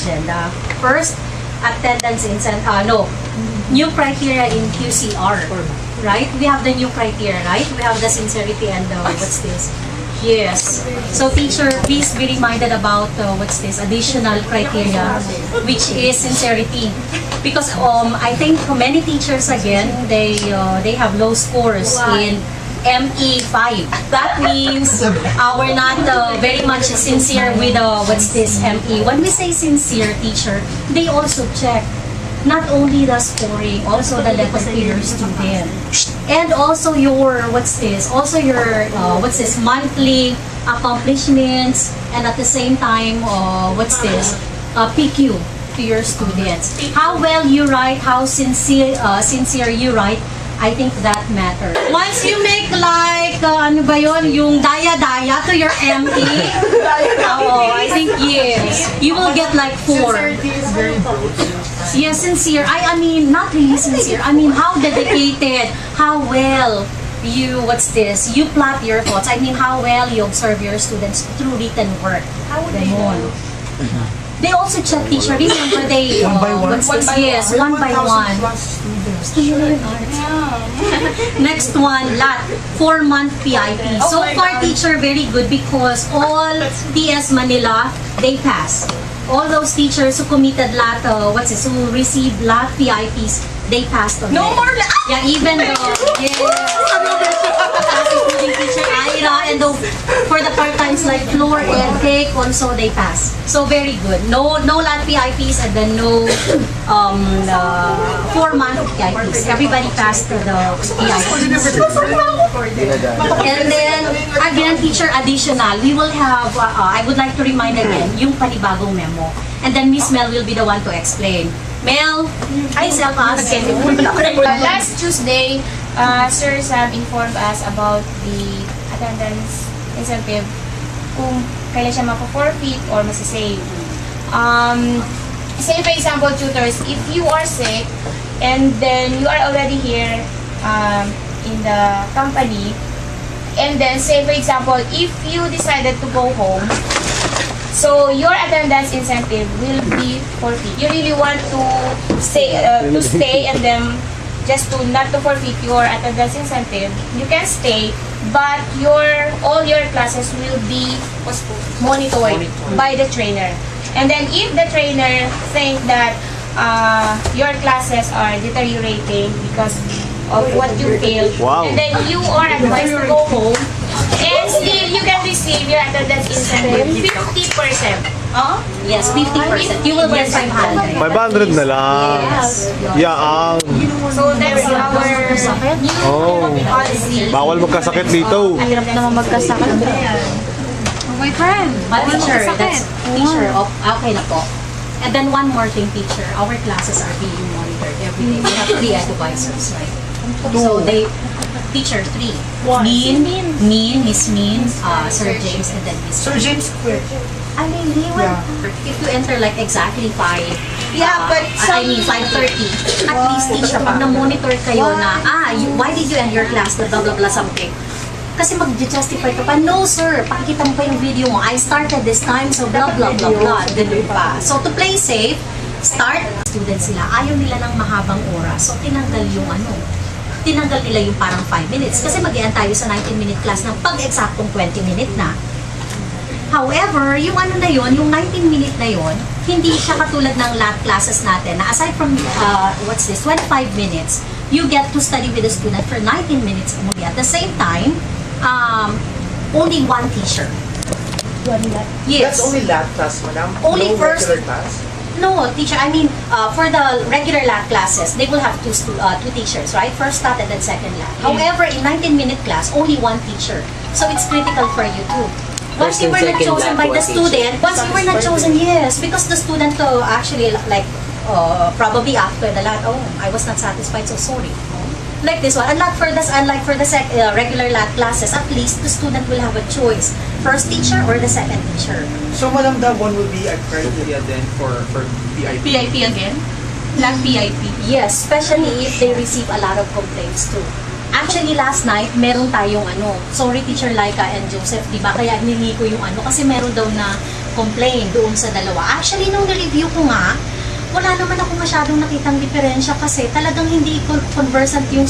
agenda. First, attendance new criteria in QCR, right? We have the new criteria, right? We have the sincerity and what's this? Yes. So teacher, please be reminded about what's this additional criteria, which is sincerity. Because I think many teachers again they have low scores in ME5. That means we're not very much sincere with what's this ME. When we say sincere teacher, they also check not only the scoring, also the level of your student, and also your monthly accomplishments, and at the same time PQ to your students. How well you write, how sincere you write, I think that matters. Once you make like, yung daya-daya to your ME, I think yes, you will get like 4. Sincerity is very important. Yes, sincere. I mean, not really sincere. I mean, how dedicated, how well you plot your thoughts. I mean, how well you observe your students through written work. How would they know? They also check teacher. Remember they one by one. Yes, one by one. Next one, LAT, 4-month PIP. So far, teacher, very good because all TS Manila, they pass. All those teachers who committed LAT, who received LAT PIPs, they passed on. No more LAT! Yeah, even including teacher Ira, and for the part-times like Floor and Cake, also they pass. So very good. No LAT PIPs and then no 4-month PIPs. Everybody passed the PIPs. And then, again, teacher additional, we will have, I would like to remind again, yung panibagong memo. And then Miss Mel will be the one to explain. Mel, please help us. Last Tuesday, sirs have informed us about the attendance incentive kung kailan siya mapa-forfeit or masisave. Say for example, tutors, if you are sick and then you are already here in the company, and then say for example, if you decided to go home, so your attendance incentive will be forfeit. You really want to stay and then just to not to forfeit your attendance incentive, you can stay, but all your classes will be monitored by the trainer. And then if the trainer think that your classes are deteriorating because of what you failed, and then you are advised to go home, and still you can receive your attendance incentive 50%. Yes, 50%. You will get 500. 500 na lang. Yes. Yeah, So that's our new policy. bawal magkasakit dito. Hirap naman magkasakit. My friend. But teacher, that's teacher. Okay na po. And then one more thing, teacher. Our classes are being monitored every day. We have 3 advisors, right? So teacher 3. Mean, Miss Mean, Sir James, and then Miss Sir James quit. I mean, he will, if you enter like exactly 5, Yeah, but I mean 5:30, at least teacher, pag na-monitor kayo na, why did you end your class, blah blah blah something. Kasi mag-justify ka pa, no sir, pakikita mo pa yung video mo, I started this time, so blah blah blah blah, ganun pa. So to play safe, start, students sila, ayaw nila ng mahabang oras, so tinanggal nila yung parang 5 minutes, kasi mag-ian tayo sa 19-minute class ng pag-eksaktong 20-minute na. However, yung yung 19-minute na yun, hindi siya katulad ng LAT classes natin na aside from, 25 minutes, you get to study with the student for 19 minutes only. At the same time, only one teacher. Yes. That's only LAT class, madam? Only no first- regular class? No, teacher, I mean, for the regular LAT classes, they will have two teachers, right? First LAT and then second LAT. However, in 19-minute class, only one teacher. So it's critical for you too. Once you were not chosen by the student, yes, because the student actually like probably after the LAT, I was not satisfied, so sorry. Like this one, unlike for the regular LAT classes, at least the student will have a choice, first teacher or the second teacher. So madam, that one will be a criteria then for PIP? PIP again? LAT PIP. Yes, especially if they receive a lot of complaints too. Actually, last night, meron tayong sorry Teacher Laika and Joseph, di ba? Kaya hinili ko yung kasi meron daw na complain doon sa dalawa. Actually, nung na-review ko nga, wala naman ako masyadong nakitang diferensya kasi talagang hindi conversant yung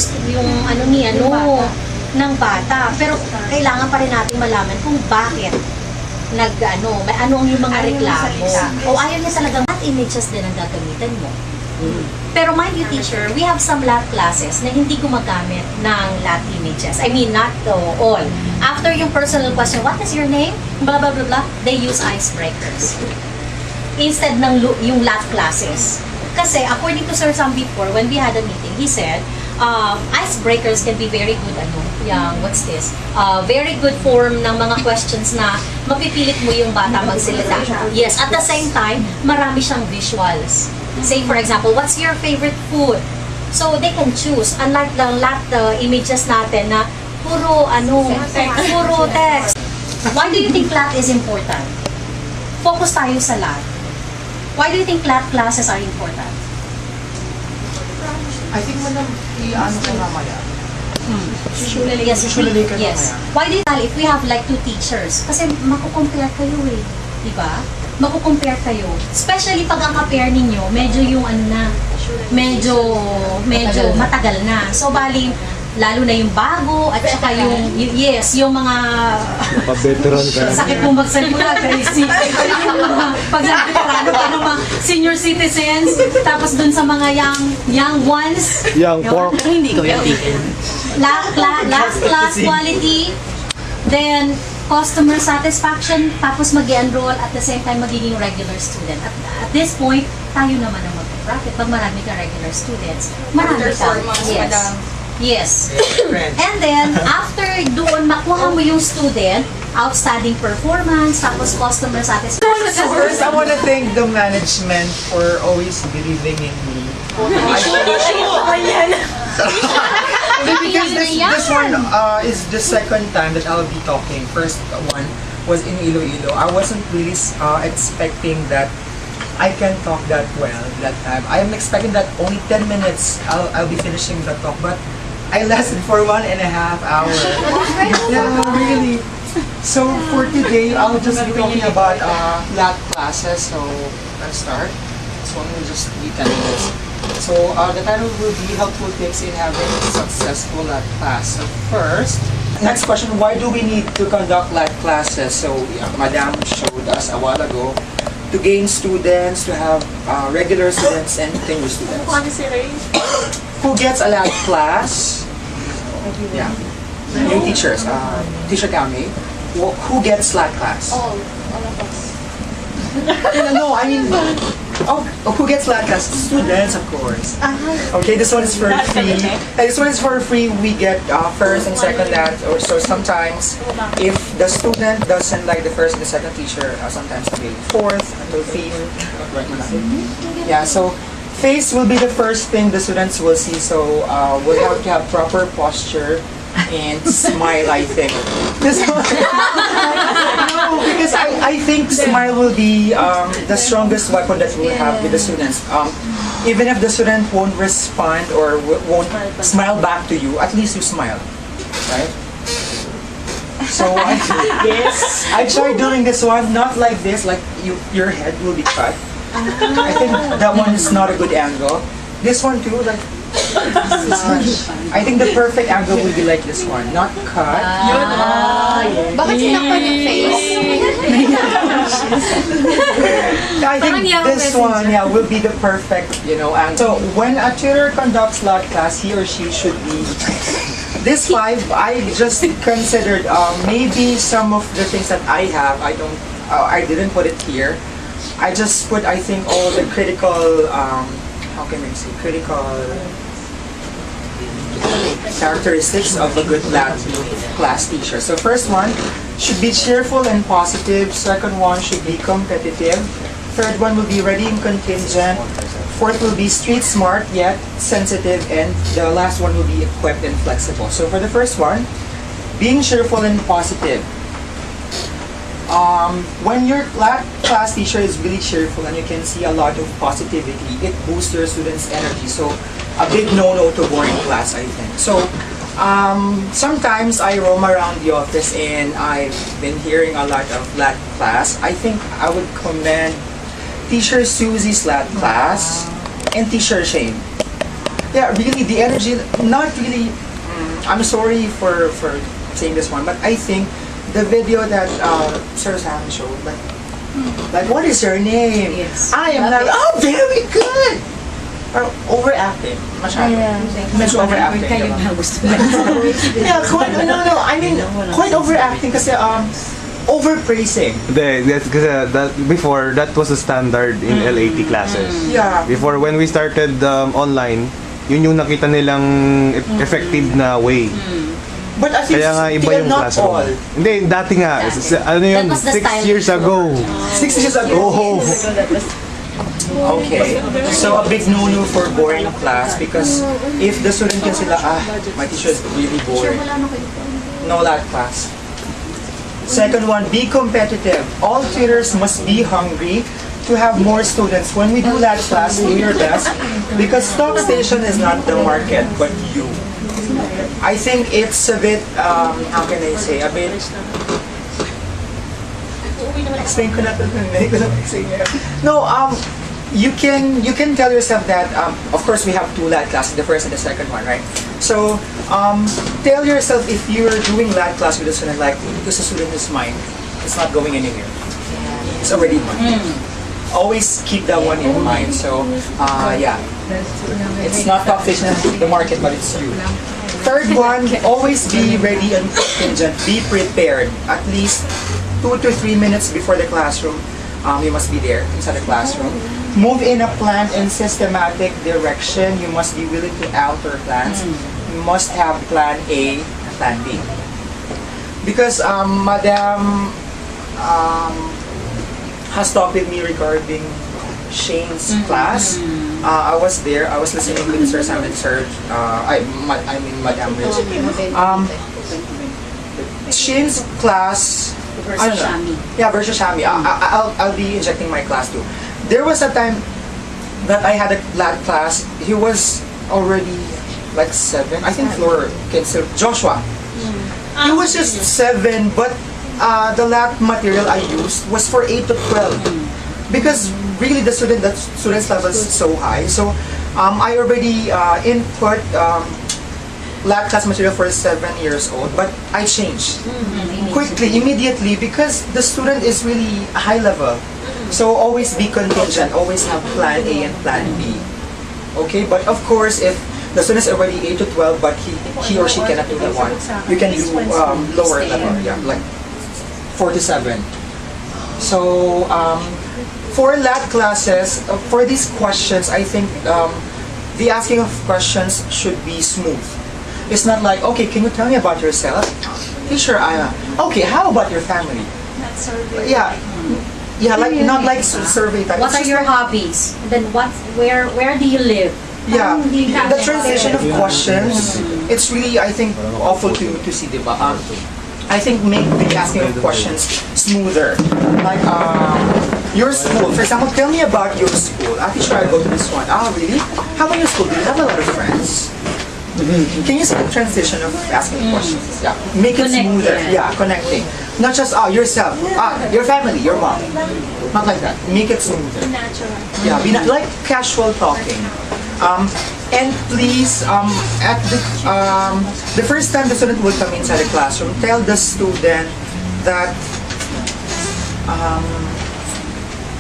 ng bata. Pero kailangan pa rin natin malaman kung bakit may ano ang yung mga reklamo. O ayaw niya talagang lat images din ang gagamitan mo. Pero mind you, teacher, we have some lat classes na hindi gumagamit ng lat images. I mean, not all. After yung personal question, what is your name? Blah, blah, blah, blah. They use icebreakers. Instead ng yung lat classes. Kasi according to Sir Sam before, when we had a meeting, he said, icebreakers can be very good, very good form ng mga questions na mapipilit mo yung bata magsalita. Yes, at the same time, marami siyang visuals. Say, for example, what's your favorite food? So, they can choose. Unlike the images natin na puro text. Why do you think lat is important? Focus tayo sa lat. Why do you think lat classes are important? I think madam, i-ano ko mamaya. Usually, yes. Why do you think if we have like 2 teachers? Kasi makukompare kayo eh. Diba? Makukompare kayo. Especially pag ang ka-pair ninyo, medyo yung medyo matagal na. So, bali, lalo na yung bago, at saka yung mga Pa-veteran ka na. sakit mong magsalita, crazy. Pag veterano pa ng mga senior citizens, tapos dun sa mga young ones. Young pork. Hindi ko yan Last class quality, then customer satisfaction, tapos mag-enroll at the same time magiging regular student. At this point, tayo naman ang mag-bracket. Pag marami ka regular students, marami ka. Yes. And then, after doon, makuha mo yung student, outstanding performance, tapos customer satisfaction. So first, I want to thank the management for always believing in me. Because this one is the second time that I'll be talking. First one was in Iloilo. I wasn't really expecting that I can talk that well that time. I am expecting that only 10 minutes I'll be finishing the talk, but I lasted for 1.5 hours. Yeah, really. So for today, I'll just be talking about lat classes. So let's start. This one will just be 10 minutes. So the title will be helpful tips in having a successful lat class. So first, next question: why do we need to conduct lat classes? So Madam showed us a while ago to gain students, to have regular students and tenured students. Who gets a lat class? Yeah. New teachers. Teacher Kami. Who gets lat class? All of us. No, I mean, who gets lat class? Students, of course. Okay, this one is for free. This one is for free. We get first and second lat, or so sometimes if the student doesn't like the first and the second teacher, sometimes they fourth until fifth. Yeah, so face will be the first thing the students will see. So we'll have to have proper posture and smile, I think. This one, no, because I think smile will be the strongest weapon that we'll have with the students. Even if the student won't respond or won't smile back to you, at least you smile, right? So I tried doing this one, not like this, like your head will be cut. I think that one is not a good angle. This one too, like I think the perfect angle will be like this one, not cut. Bakit sinakpan yung face? I think this one, yeah, will be the perfect, angle. So when a tutor conducts lat class, he or she should be. This 5, I just considered maybe some of the things that I have. I didn't put it here. I just put, I think, all the critical, how can I say, critical characteristics of a good lat class teacher. So first one should be cheerful and positive. Second one should be competitive. Third one will be ready and contingent. Fourth will be street smart yet sensitive. And the last one will be equipped and flexible. So for the first one, being cheerful and positive. When your lat class teacher is really cheerful and you can see a lot of positivity, it boosts your students' energy. So a big no-no to boring class, I think. So Sometimes I roam around the office and I've been hearing a lot of lat class. I think I would commend Teacher Susie's lat class and Teacher Shane. Yeah, really the energy, not really, I'm sorry for saying this one, but I think the video that Sir Sam showed, like what is your name? Yes. I am like, oh, very good! Or overacting. Masyado. Medyo overacting. Kayo diba? na gusto mo. Yeah, quite, no, I mean, quite overacting kasi, overpraising. That's kasi that before that was a standard in LAT classes. Yeah. Before when we started online, yun yung nakita nilang effective na way. But at least, Kaya nga iba yung not classroom. all. Hindi, dati nga. Ano yun? That was the 6 style years before. ago. 6 years ago. Oh. Okay. So a big no-no for boring class because if the student can sila, my teacher is really boring. No lat class. Second one, be competitive. All tutors must be hungry to have more students. When we do lat class, do your best because stock station is not the market, but you. I think it's a bit, how can I say, a bit... Explain ko na to. No, you can tell yourself that, of course we have 2 lat classes, the first and the second one, right? So, tell yourself if you're doing lat class with a student, like, because the student is mine, it's not going anywhere. It's already mine. Always keep that one in mind. So, yeah. It's not competition in the market, but it's you. Third one, always be ready and contingent. Be prepared. At least 2 to 3 minutes before the classroom, you must be there inside the classroom. Move in a planned and systematic direction. You must be willing to alter plans. You must have plan A and plan B. Because Madam has talked with me regarding Shane's class. I was there. I was listening with Sir Sam and Sir. I mean Madam Rich. Shane's class. I don't know. Yeah, versus Shami. I'll be injecting my class too. There was a time that I had a lat class. He was already like 7. I think Floor can still. Joshua. He was just 7, but the lat material I used was for 8 to 12 because really the student's level is so high. So I already input lat class material for 7 years old, but I changed quickly, immediately, because the student is really high level. So always be contingent, always have plan A and plan B. Okay, but of course, if the student is already 8 to 12, but he or she cannot do that one, you can do lower level, yeah, like 4 to 7. So for lat classes, for these questions, I think the asking of questions should be smooth. It's not like, okay, can you tell me about yourself? Teacher, okay, how about your family? Not survey. Yeah, like not like survey type. What are your hobbies? Then where do you live? Yeah, Parang hindi ka- the transition of questions, it's really, I think, awful to see, diba? I think make the asking of questions smoother. Like, your school, for example, tell me about your school. Teacher, I go to this one. Really? How about your school? Do you have a lot of friends? Can you see the transition of asking questions? Yeah, make it Connect, smoother. yeah. Yeah, connecting. Not just yourself, your family, your mom. Not like that. Make it smoother. Natural. Yeah, be not like casual talking. And please, at the first time the student will come inside the classroom, tell the student that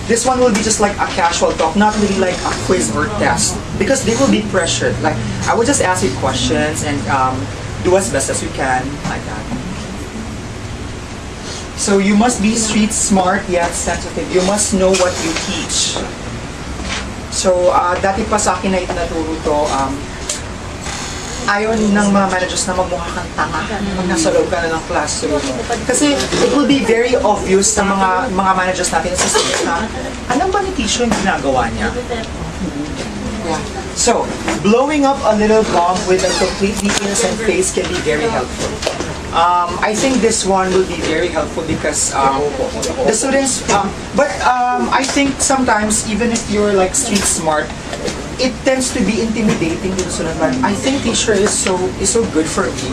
this one will be just like a casual talk, not really like a quiz or test, because they will be pressured. Like, I will just ask you questions and do as best as you can, like that. So you must be street smart yet sensitive. You must know what you teach. So, dati pa sa akin na itinaturo to, ayaw ng mga managers na magmukha kang tanga pag nasa loob ka na ng classroom. Kasi it will be very obvious sa mga managers natin sa students na, alam ba ni teacher yung ginagawa niya? Yeah. So, blowing up a little bomb with a completely innocent face can be very helpful. I think this one will be very helpful because the students, but I think sometimes even if you're like street smart, it tends to be intimidating to the student. Like, I think teacher is so good for me.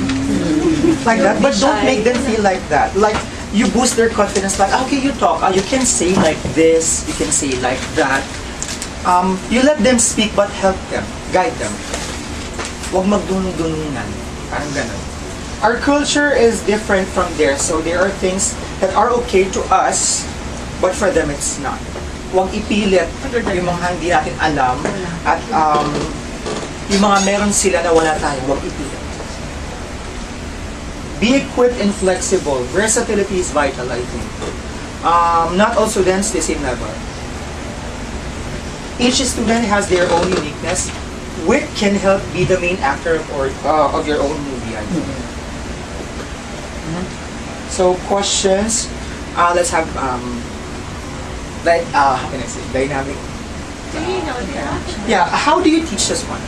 Like that, but don't make them feel like that. Like, you boost their confidence. Like, okay, you talk. You can say like this. You can say like that. You let them speak, but help them, guide them. Huwag magdunong-dunungan. Parang ganun. Our culture is different from theirs, so there are things that are okay to us, but for them it's not. Huwag ipilit yung mga hindi natin alam at yung mga meron sila na wala tayo, huwag ipilit. Be equipped and flexible. Versatility is vital, I think. Not all students the same level. Each student has their own uniqueness. Wit can help be the main actor of your own movie, I think. So questions, let's have how can I say, dynamic. Do you know the Yeah, how do you teach this one?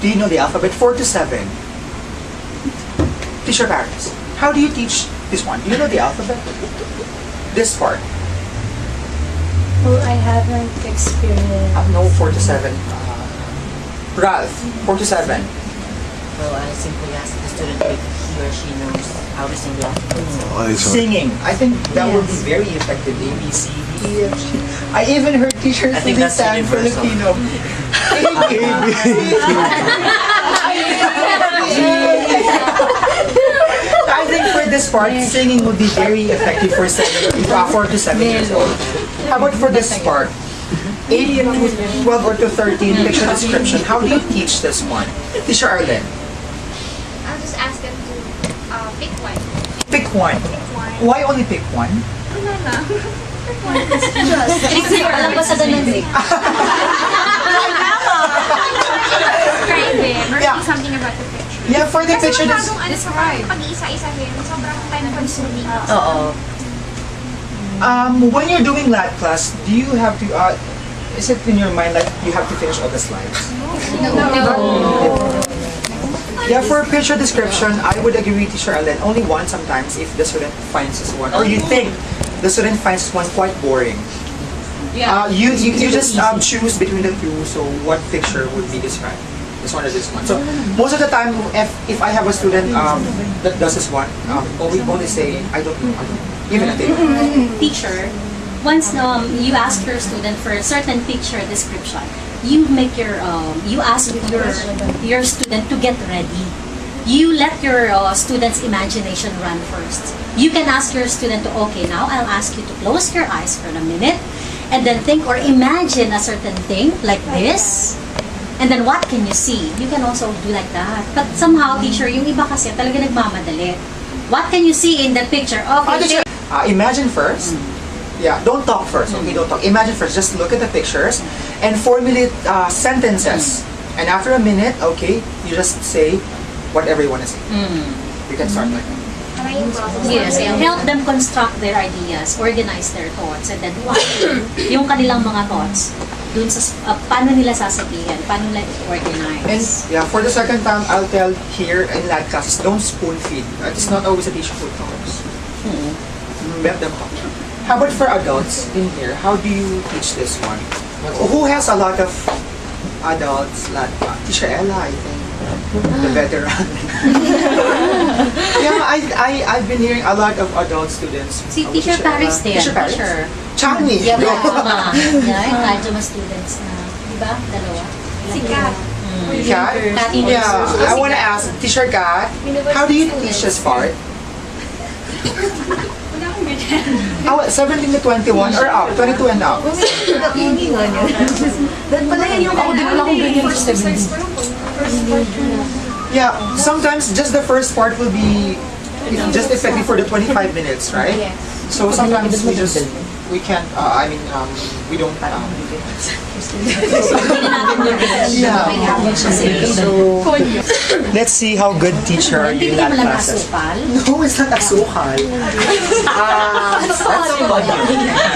Do you know the alphabet 4 to 7? Teacher Paris, how do you teach this one? Do you know the alphabet? This part. Well, I haven't experienced. No, 4 to 7. Ralph, 4 to 7. Well, I simply ask the student if he or she knows how to sing the alphabet. Singing. I think that would be very effective. A, B, C, D, E, F, G. I even heard teachers I think sing that's San universal. Filipino. I think for this part, singing would be very effective for 4 to 7 years old. How about for this part? 8 to 12 or to 13, picture description. How do you teach this one? Teacher Arlen, I'll just ask them to pick one. pick one. Why only pick one? Alam ba sa ganun eh? Describe it or Yeah. say something about the picture. Yeah, for the Kasi picture masyadong pag-iisa-isahin, sobrang time consuming. Oo. When you're doing lab class, do you have to, is it in your mind like you have to finish all the slides? Yeah, for picture description, I would agree with Teacher Allen, only one sometimes if the student finds this one, or you think the student finds this one quite boring. You just choose between the two, so what picture would be described? This one or this one. So most of the time, if I have a student that does this one, we only say, I don't know, even a day. Teacher, once you ask your student for a certain picture description, you make you ask your student to get ready. You let your student's imagination run first. You can ask your student to, okay, now I'll ask you to close your eyes for a minute and then think or imagine a certain thing like this. And then what can you see? You can also do like that. But somehow, teacher, yung iba kasi talaga nagmamadali. What can you see in that picture? Okay, Imagine first. Yeah, don't talk first. Okay, don't talk. Imagine first. Just look at the pictures and formulate sentences. And after a minute, okay, you just say whatever you want to say. You can start like that. yes, help them construct their ideas, organize their thoughts, and then yung kanilang mga thoughts dun sa paano nila sasabihin, paano nila And organize. yeah, for the second time, I'll tell here in lab classes, don't spoon feed. It's not always a teacher who talks. Let them talk. How about for adults in here? How do you teach this one? Who has a lot of adults? Teacher Ella, I think. The veteran. Yeah, I've been hearing a lot of adult students. Si Teacher Paris din. Teacher Paris? Teacher. Chani. Yeah, Rajuma. Yeah, Rajuma students na. Diba? Dalawa. Si Kat. Kat? Yeah, I want to ask, Teacher Kat, how do you teach this part? 17 to 21 or up? 22 and up? Yeah, sometimes just the first part will be just effective for the 25 minutes, right? So sometimes we can't, we don't, so let's see how good teacher Hindi in mo that lang classes. asukal. No, it's not asukal.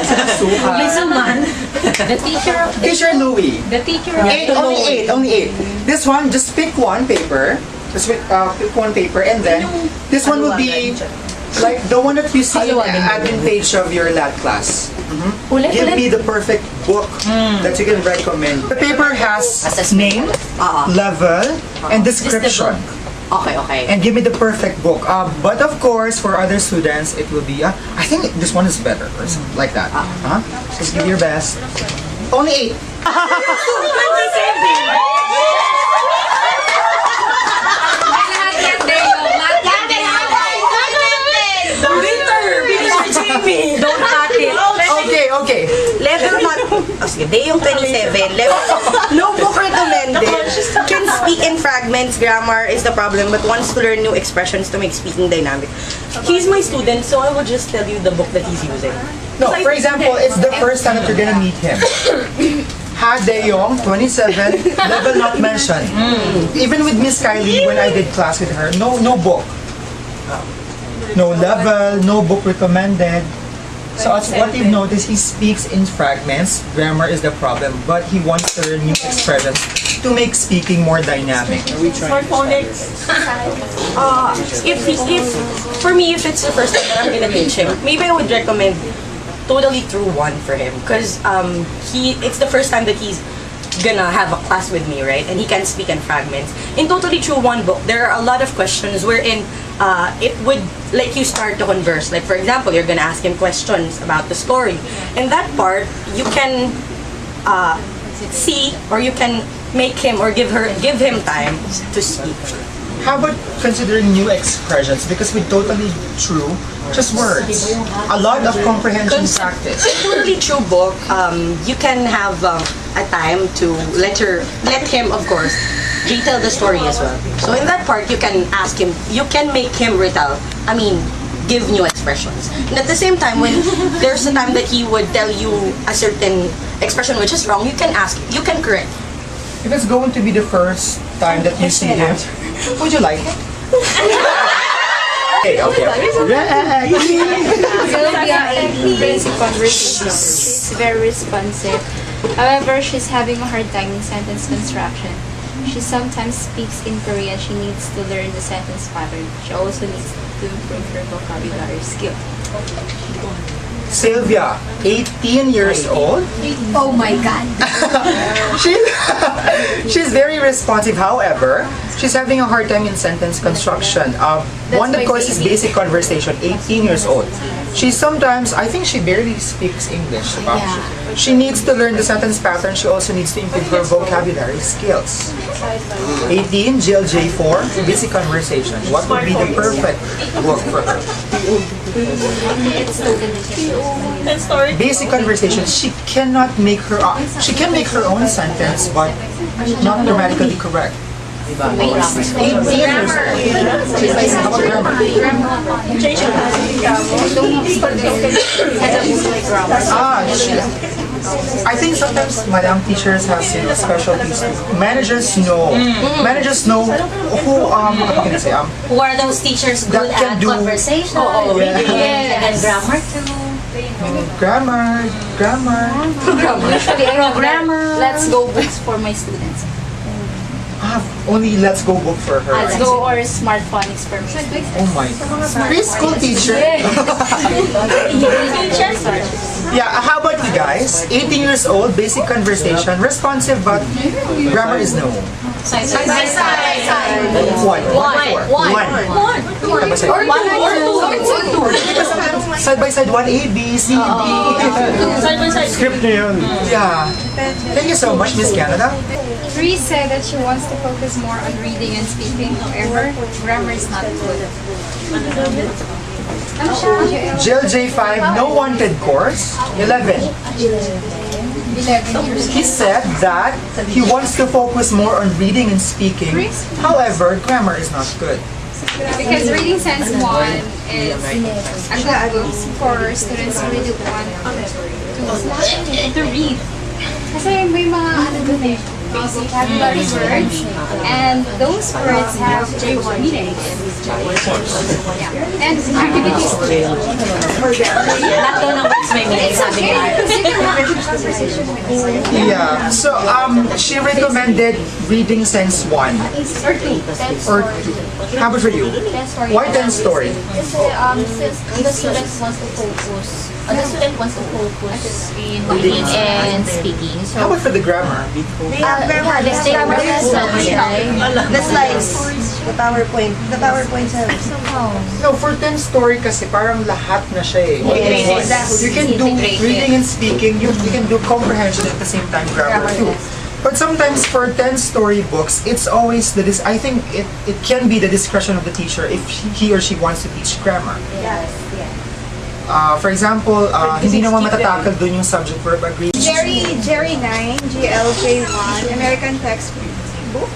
That's asukal. Lisuman. The teacher of Teacher Louie. the teacher Only eight. This one, just pick one paper. Just pick one paper, and then this one will be like the one that you see in the admin page of your lab class. Give me the perfect book that you can recommend. The paper has name, level, and description. Okay. And give me the perfect book. But of course, for other students, it will be, I think this one is better, or something like that. Just give your best. Only 8. Don't cut it. Okay. Level not. Sige, day yung 27. Level. No book recommended. Can speak in fragments. Grammar is the problem, but wants to learn new expressions to make speaking dynamic. He's my student, so I will just tell you the book that he's using. No, for example, it's the first time that you're gonna meet him. Ha Deyong, 27, level not mentioned. Even with Miss Kylie, when I did class with her, no book. No level, no book recommended. So as what you've noticed, he speaks in fragments. Grammar is the problem, but he wants to learn new expressions to make speaking more dynamic. For phonics, for me, if it's the first time that I'm gonna teach him, maybe I would recommend totally through one for him, because it's the first time that he's gonna have a class with me, right? And he can speak in fragments. In totally through one book, there are a lot of questions wherein it would let you start to converse. Like for example, you're gonna ask him questions about the story. In that part, you can see, or you can make him or give him time to speak. How about considering new expressions? Because with totally true, just words. A lot of comprehension practice. Totally true book. You can have a time to let him, of course, retell the story as well. So in that part, you can ask him, you can make him give new expressions. And at the same time, when there's a time that he would tell you a certain expression which is wrong, you can ask, you can correct. If it's going to be the first time that you see him, would you like it? Okay. Basic conversation. She's very responsive. However, she's having a hard time in sentence construction. She sometimes speaks in Korean. She needs to learn the sentence pattern. She also needs to improve her vocabulary skill. Sylvia, 18 years old. Oh my God. She's very responsive. However, she's having a hard time in sentence construction. One of course is basic conversation. 18 years old. I think she barely speaks English. She needs to learn the sentence pattern. She also needs to improve her vocabulary skills. 18, GLJ4, basic conversation. What would be the perfect book for her? Basic conversation. She can make her own sentence, but not grammatically correct. 18 years old. How about grammar? I think sometimes Madam teachers have specialties. Managers know who how can I say Who are those teachers good that can at do- conversation? yeah. And grammar too. grammar. Grammar. Let's go books for my students. Only let's go book for her. Let's go or smartphone experiment. Oh my god. Preschool teacher. Yeah, how about you guys? 18 years old, basic conversation, responsive, but grammar is no. Side by side. One. Side by side, 1 A, B, C, D. Script niya yun. Yeah. Thank you so much, Miss Canada. Bree said that she wants to focus more on reading and speaking. However, grammar is not good. Jill J5, no wanted course. 11. He said that he wants to focus more on reading and speaking. However, grammar is not good. Because reading sense 1 is a good book for students who really want to read. Kasi may mga dun eh, basic vocabulary words, and those words have different meanings. Yeah. And activities too. Lahat daw ng words may meaning, sabi niya. Yeah. So she recommended reading sense 1 or 2. How about for you? Why 10 story? Kasi since the students wants to focus The student wants to focus in reading and speaking. So, How about for the grammar? let's take The slides, the PowerPoint has. No, for 10 story kasi parang lahat na siya eh. Exactly. You can do reading and speaking, you can do comprehension at the same time, grammar too. But sometimes for 10 story books, it's always I think it can be the discretion of the teacher if he or she wants to teach grammar. Yes, yes. For example, hindi naman matatakal dun yung subject verb agreement. Jerry 9, GLJ1, American textbook.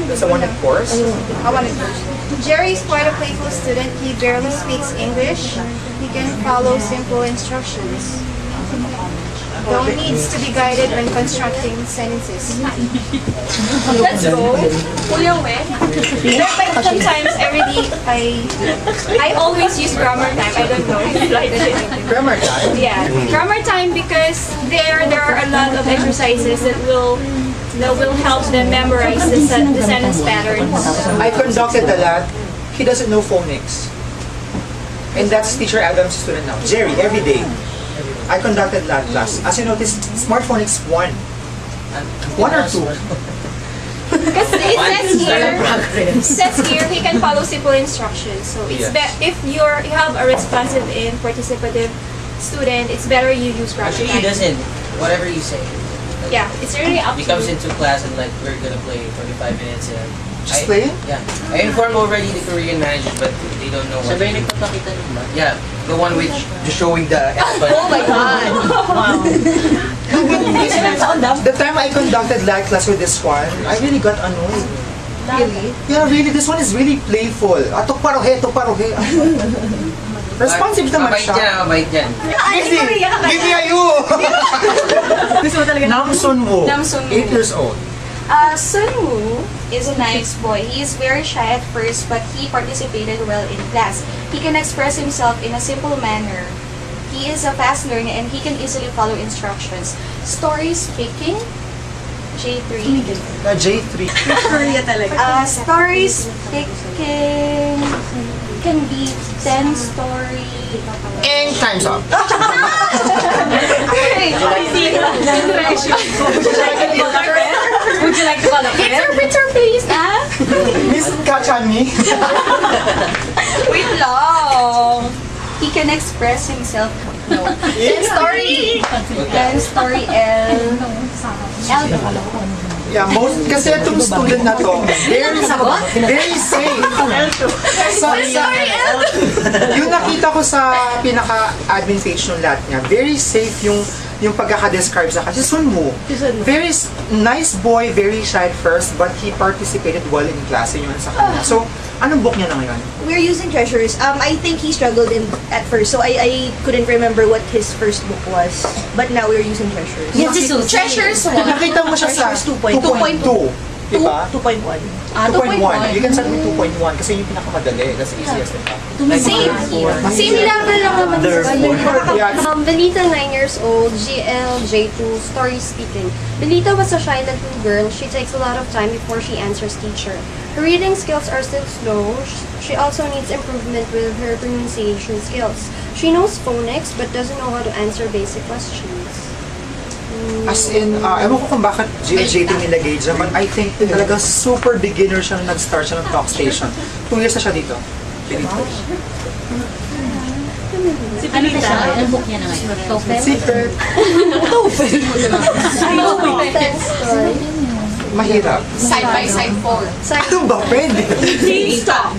That's a one of course. I want it first. Jerry is quite a playful student. He barely speaks English. He can follow simple instructions. Though needs to be guided when constructing sentences. Let's go. Kulang But sometimes I always use grammar time. I don't know if you like it. Grammar time? Yeah, grammar time because there are a lot of exercises that will help them memorize the sentence patterns. I conducted a lot. He doesn't know phonics. And that's Teacher Adam's student now. Jerry, every day. I conducted that class. As you notice, Smart Phonics 1. 1 or 2? Because it says here he can follow simple instructions. So it's if you have a responsive and participative student, it's better you use grammar Actually, time. he doesn't. Whatever you say. Yeah, it's really up to He comes you. into class and like we're gonna play 45 minutes and Just play? Yeah. I inform already the Korean managers but they don't know what. Sabay nagpapakita naman. Yeah, the one which just showing the elephant. Oh my God! The time I conducted that class with this one, I really got annoyed. Really? Yeah, really, this one is really playful. Tukparohe. Responsive naman Mabait siya. yan, mabait yan. Give me a you! Nam Sunwoo, Nam Sunwoo. 8 years old. Sunwoo is a nice boy. He is very shy at first, but he participated well in class. He can express himself in a simple manner. He is a fast learner and he can easily follow instructions. Story speaking, J3. J3. Korea talaga. Story speaking can be 10 story. And time's up. Would you like to call a friend? Interpreter, please. Miss Kachani. Wait long. He can express himself. No. Story L. Yeah, kasi itong student na to, very safe. Yung nakita ko sa pinaka-admin page ng lahat niya, very safe yung pagkaka-describe sa kasi Sunwoo. Very nice boy, very shy at first, but he participated well in class yun sa kanya. So, anong book niya na ngayon? We're using Treasures. I think he struggled at first, so I couldn't remember what his first book was. But now we're using Treasures. Yan si Susie. Treasures Nakita mo siya sa 2.2. Diba? 2.1. 2.1. You can start with 2.1 kasi yung pinakamadali. That's the easiest. Same level lang naman Yeah. Belita, 9 years old, GLJ2, story speaking. Belita was a shy little girl. She takes a lot of time before she answers teacher. Her reading skills are still slow. She also needs improvement with her pronunciation skills. She knows phonics but doesn't know how to answer basic questions. As in, ewan ko kung bakit GLJ2 nilagay dyan, but I think talagang super beginner siya nung nag-start siya ng talk station. 2 years na siya dito. Ano na siya? Anong book niya na ngayon? TOEFL? Secret. Mahirap. Side by side 4. Ano ba? Pwede. Stop.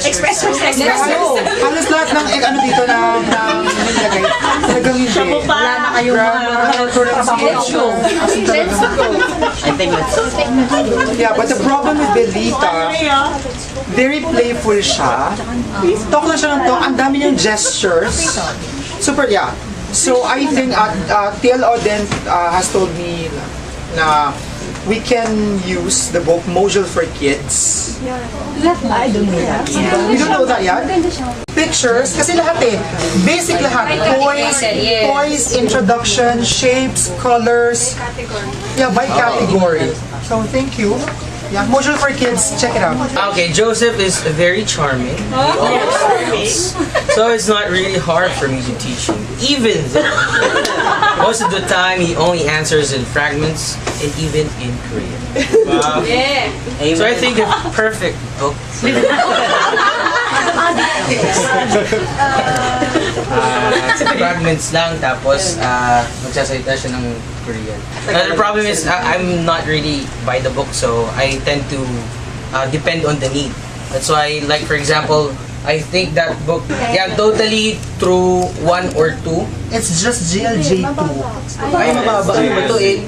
Express yourself. Halos lahat ng ano dito na nilagay. Talagang hindi. Wala na kayong I think that's Yeah, but the problem with Belita, very playful siya. Talk lang siya ng talk. Ang dami niyang gestures. Super, yeah. So I think TLO then has told me na we can use the book Module for Kids. I don't know that. You don't know that yet? Pictures, kasi lahat basic lahat. Toys, introduction, shapes, colors. Yeah, by category. So thank you. Yeah, module for kids. Check it out. Okay, Joseph is very charming. He always smiles. So it's not really hard for me to teach him. Even though most of the time he only answers in fragments and even in Korean. So I think a perfect book for fragments lang, tapos magsasalita siya ng Korean. The problem is I'm not really by the book, so I tend to depend on the need. That's why, like for example, I think that book, totally through 1 or 2. It's just GLJ2. Ay, mababa. Ano ba ito eh?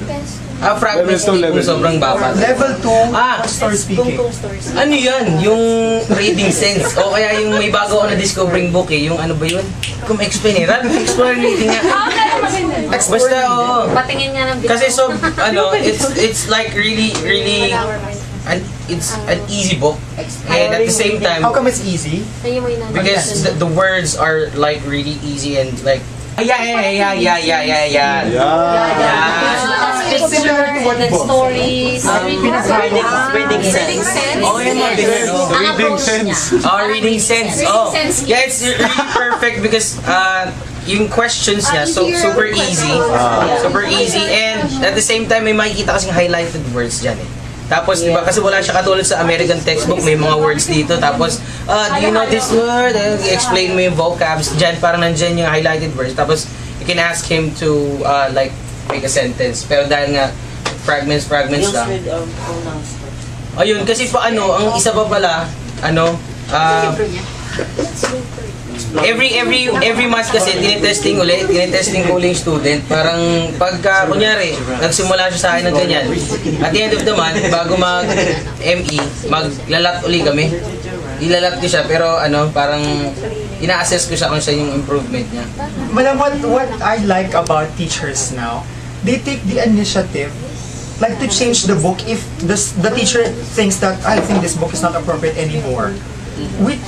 Fragments kung sobrang baba. Level 2, story speaking. Ano yan? Yung reading sense. O kaya yung may bago ako na discovering book eh. Yung ano ba yun? Kung explain eh. Explore reading nga. Basta, oo. Patingin nga ng Kasi so, ano, it's like really, it's an easy book. And at the same time, how come it's easy? because the words are like really easy and like, yeah. Similar to what book? Stories. Reading sense. Oh, yan mga Reading sense. reading sense. Oh, yeah, it's really perfect because yung questions niya super easy. Super easy and at the same time may makikita kasing highlighted words dyan eh. Tapos, di ba, kasi wala siya katulad sa American textbook, may mga words dito. Tapos, do you know this word? I-explain mo yung vocabs. Diyan, parang nandyan yung highlighted words. Tapos, you can ask him to, like, make a sentence. Pero dahil nga, fragments lang. Ayun, kasi pa ang isa pa pala, every month kasi tinitesting ko ulit yung student. Parang pagka kunyari nagsimula siya sa akin ng ganyan, at the end of the month bago mag-ME maglalat uli kami. Ilalat ko siya pero parang ina-assess ko siya kung siya yung improvement niya. Madam, what I like about teachers now, they take the initiative like to change the book if the teacher thinks that I think this book is not appropriate anymore. We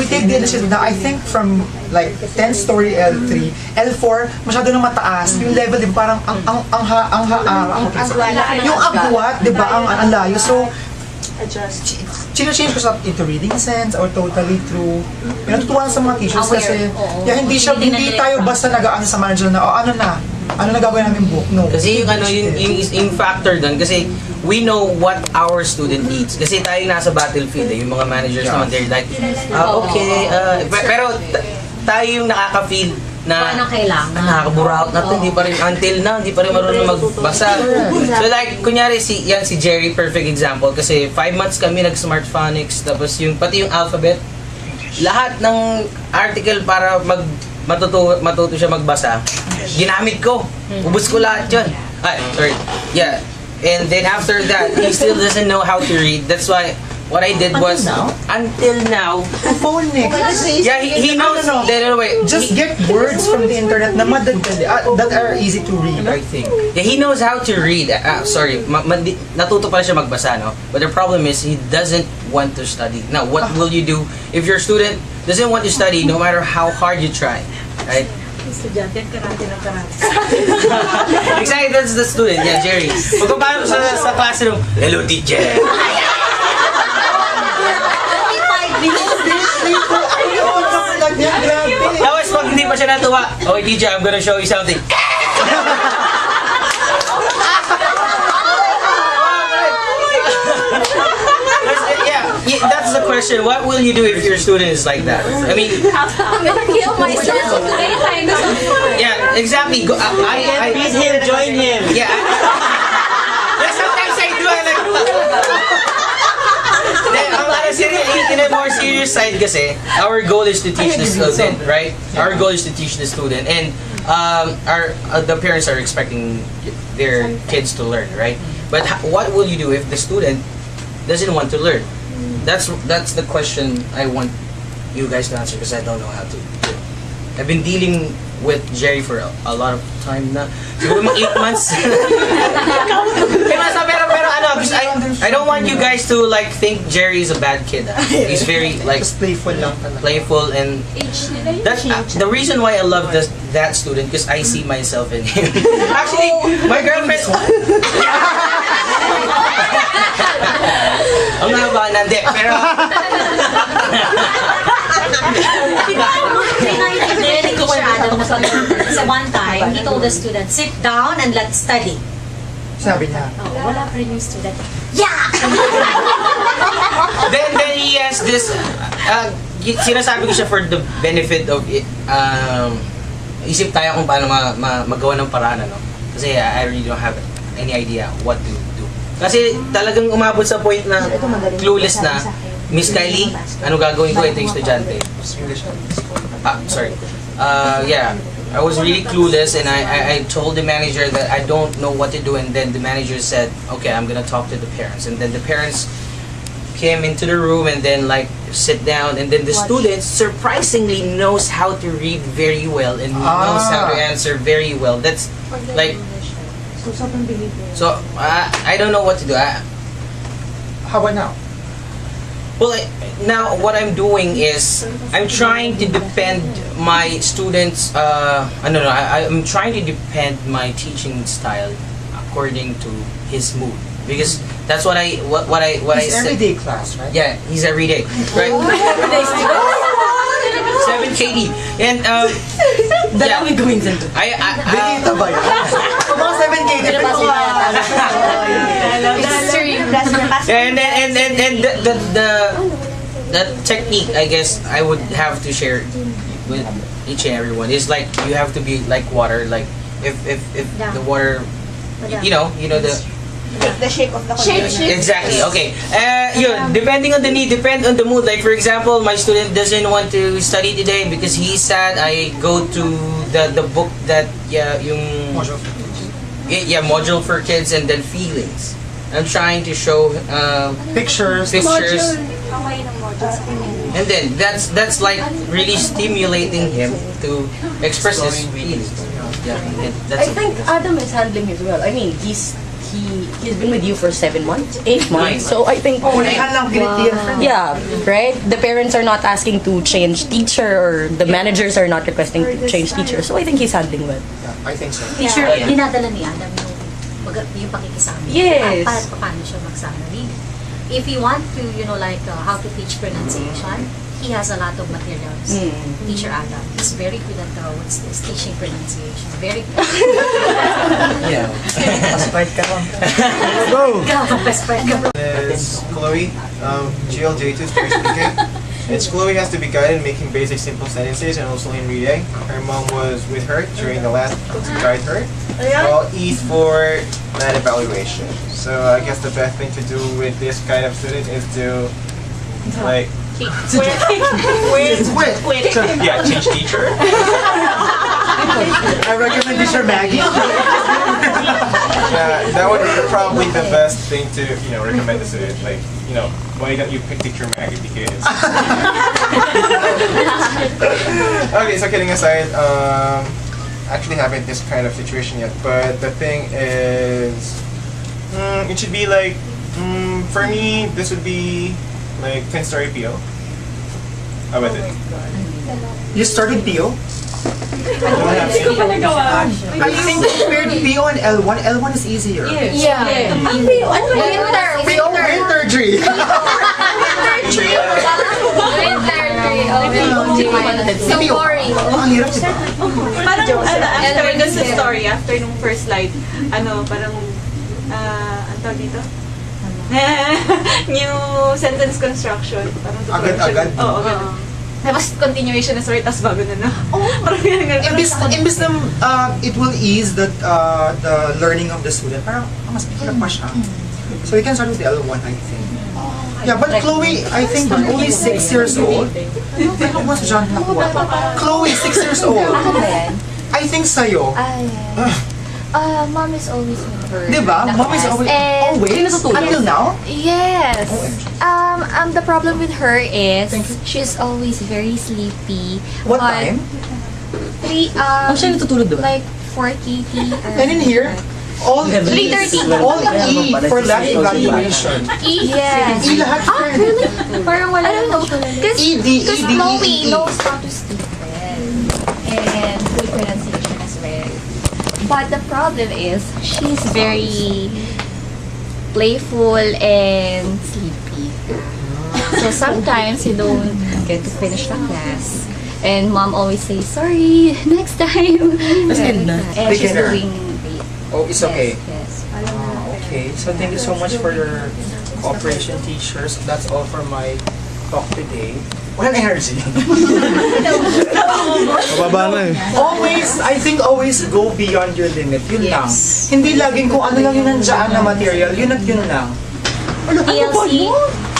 take the initiative na I think from like 10 story L3, L4 masyado nang mataas yung level, di ba, parang yung agwat, di ba, ang layo. So change ko sa into reading sense or totally through natutuwa sa mga teachers kasi hindi tayo basta nag-aano sa manager na ano na gagawin namin book. No. Kasi yung factor doon kasi we know what our student needs. Kasi tayo nasa battlefield yung mga managers naman they're like, pero tayo yung nakaka-feel na nakakaburaot na ito, hindi pa rin marunong magbasa. So like, kunyari si Jerry, perfect example, kasi 5 months kami nag-smart phonics, tapos pati yung alphabet, lahat ng article para matuto siya magbasa, ginamit ko. Ubus ko lahat yun. Yeah. And then after that, he still doesn't know how to read. That's why what I did was until now phonics. Yeah, he knows. Just get words from the internet na that are easy to read, I think. Yeah, he knows how to read. Sorry, natuto pala siya magbasa, no? But the problem is he doesn't want to study. Now, what will you do if your student doesn't want to study no matter how hard you try, right? Exactly, that's the student. Yeah, Jerry. Pagkapasok sa classroom, hello teacher. Tapos pag hindi pa siya natuwa, okay teacher, I'm gonna show you something. Yeah, that's the question. What will you do if your student is like that? I mean, I'm gonna kill myself. Yeah, exactly. I beat him, join him. Yeah. Sometimes I do. In a more serious side kasi, our goal is to teach the student, right? Our goal is to teach the student, and the parents are expecting their kids to learn, right? But what will you do if the student doesn't want to learn? That's the question I want you guys to answer because I don't know how to. I've been dealing with Jerry for a lot of time na. Siguro mga 8 months. pero I don't want you guys to like think Jerry is a bad kid. He's very like playful and that's the reason why I love that student because I see myself in him. Actually, my girlfriend Ang haba na, hindi. Pero... Kasi one time, he told the student, sit down and let's study. Sabi niya. Wala pa rin yung student. Yeah! then he has this, sinasabi ko siya for the benefit of it, isip tayo kung paano magawa ng paraan, ano? Kasi I really don't have any idea what to do. Kasi talagang umabot sa point na clueless na, Miss Kylie, ano gagawin ko? Ito yung estudyante. Sorry. Yeah, I was really clueless and I told the manager that I don't know what to do, and then the manager said, okay, I'm gonna talk to the parents. And then the parents came into the room and then like sit down, and then the student surprisingly knows how to read very well and knows how to answer very well. That's like, so I don't know what to do. How about now? Well, now what I'm doing is I'm trying to depend my students. I'm trying to depend my teaching style according to his mood, because that's what I He's said. everyday class, right? Yeah, he's everyday, right? 7 KD and yeah. Dito ba yun? Mga 7 KD. And the technique, I guess I would have to share with each and everyone is like you have to be like water. Like if the water, you know The shape of the container. Exactly. Okay. Yun, depending on the need, depend on the mood. Like for example, my student doesn't want to study today because he's sad. I go to the book that yung module for kids, and then feelings. I'm trying to show pictures, and then that's like really stimulating him to express his feelings. Yeah, I think Adam is handling his well. I mean, he's been with you for 7 months, 8 months. So I think yeah, right. The parents are not asking to change teacher, or the managers are not requesting to change teacher. So I think he's handling well. Yeah, I think so. Teacher, dinadala ni Adam yung pakikisama. Yes. Paano siya magsama. If you want to, how to teach pronunciation, he has a lot of materials. Teacher Adam, he's very good at teaching pronunciation. Very good. Yeah. Passport ka mo. Go! It's Chloe, GLJ2 story speaking. It's Chloe has to be guided in making basic simple sentences and also in reading. Her mom was with her during the last to guide her. Well, E for that evaluation. So I guess the best thing to do with this kind of student is to like Quit. Yeah, change teacher. I recommend teacher Maggie. That would be probably the best thing to recommend the student. Like why don't you pick teacher Maggie because. Okay, so kidding aside, actually haven't this kind of situation yet, but the thing is, it should be like, for me, this would be like 10-story PO. How about it? You started PO? I think compared to PO and L1, L1 is easier. Yeah. Winter tree. So boring. Ang hirap diba? Parang after dun sa story, after nung first slide, parang, ang tawag dito? New sentence construction. Parang Agad-agad. Oo, agad. Tapos continuation na story, tapos bago na. Parang Imbis na it will ease the learning of the student, parang mas hirap pa siya. So you can start with the L1, I think. Yeah, but Chloe, I think only 6 years old. Chloe, 6 years old. I think sa'yo. Mom is always with her. Diba? Mom is always until now? Yes. The problem with her is she's always very sleepy. What time? Siya natutulog doon? Like 4:30. And in here, all 3:30. All E for lab evaluation. Yes. E lahat really? Parang wala. I don't know. Because Chloe E. knows how to speak well. And good pronunciation as well. But the problem is, she's very playful and sleepy. So sometimes you don't get to finish the class. And mom always says, sorry, next time. And she's Beginner. doing great. Oh, it's okay. Yes. Okay, so thank you so much for your cooperation, teachers. That's all for my talk today. Walang energy. Mababa na eh. Always, I think always go beyond your limit. Yun lang. Hindi laging kung ano lang yung nandiyan na material, yun at yun lang. TLC,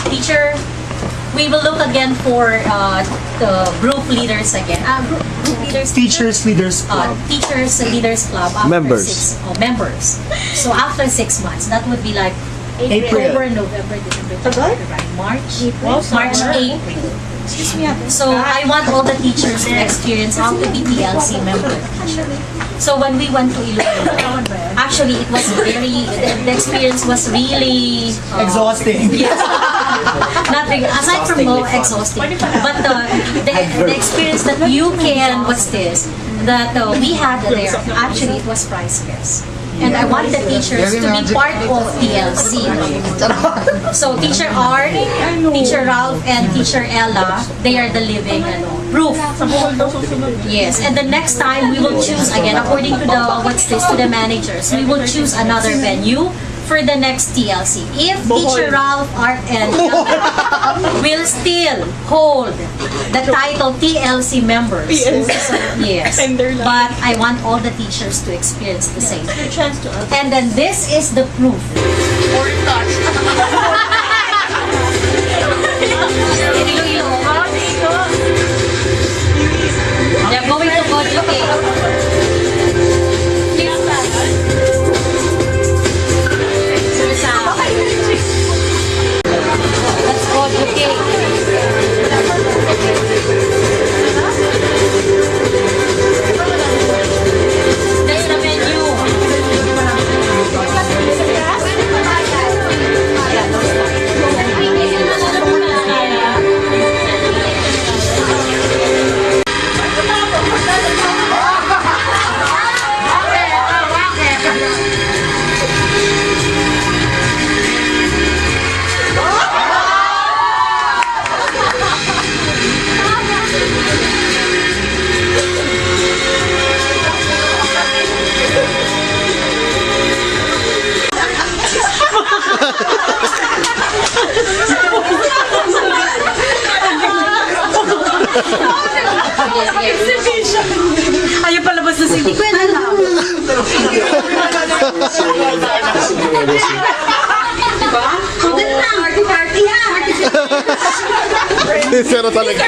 teacher, we will look again for the group leaders again. Group leaders. Teachers Leaders Club. Teachers Leaders Club. After Members. Members. So after 6 months, that would be like April. October, November, December, January, March, March, April. So I want all the teachers to experience how to be TLC member. So when we went to Iloilo, actually it was very, the experience was really Exhausting. Yes. Nothing aside from more exhausting, but the experience that you can, what's this? That we had there, actually it was priceless. And I want the teachers to be part of TLC. So Teacher Art, Teacher Ralph, and Teacher Ella, they are the living proof. Yes, and the next time we will choose again, according to the managers, we will choose another venue for the next TLC. If Teacher Ralph, Art, and Ella will still hold the title TLC members. So, yes, but I want all the teachers to experience the same. And then this is the proof. They're going to go to let's go to there's the menu. Ayaw palabas na si Hindi ko yan alam. Zero talaga.